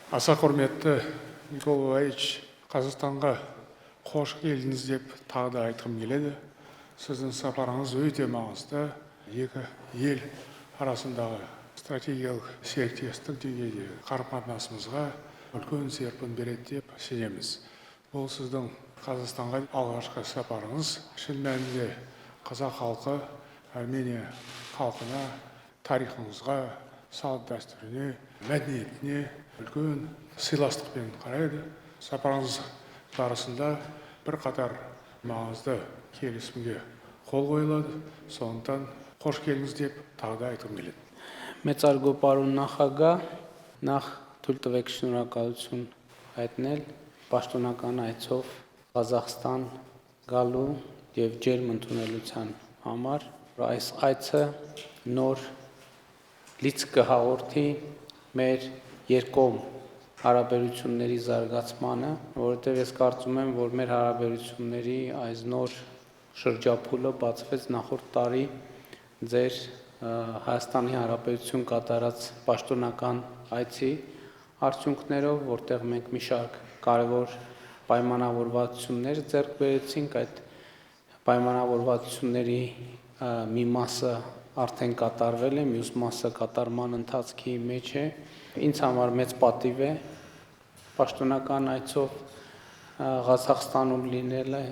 Аса құрметті Николай Ильич, Қазақстанға қош келдіңіз деп тағы да айтқым келеді. Сіздің сапарыңыз өте маңызды. Екі ел арасындағы стратегиялық серіктестік деңгейдегі қарым-қатынасымызға үлкен серпін береді деп сенеміз. Бұл сіздің Қазақстанға алғашқы сапарыңыз. Шын мәнінде қазақ халқы Армения халқына, тарихыңызға, салт дәстүріне, мәдениетіне үлкен сыйластықпен қарайды. Сапарыңыз барысында бірқатар маңызды келісімге қол қойылады. Сондықтан қош келдіңіз деп тағы да айтқым келеді. Մեծարգո պարոն նախագահ, նախ թույլ տվեք շնորհակալություն հայտնել պաշտոնական այցով Ղազախստան գալու եւ ջերմ ընդունելության համար։ Այս այցը նոր լիցք կհաղորդի մեր երկկողմ հարաբերությունների զարգացմանը, որովհետև ես կարծում եմ, որ մեր հարաբերությունների այս նոր շրջափուլը բացվեց նախորդ տարի ձեր Հայաստանի Հանրապետություն կատարած պաշտոնական այցի արդյունքներով, որտեղ մենք մի շարք կարևոր պայմանավորվածություններ ձեռք բերեցինք, այդ պայմանավորվածությունների մի մասը արդեն կատարվել է, մյուս մասը կատարման ընթացքի մեջ է։ Ինձ համար մեծ պատիվ է պաշտոնական այցով Ղազախստանում լինելը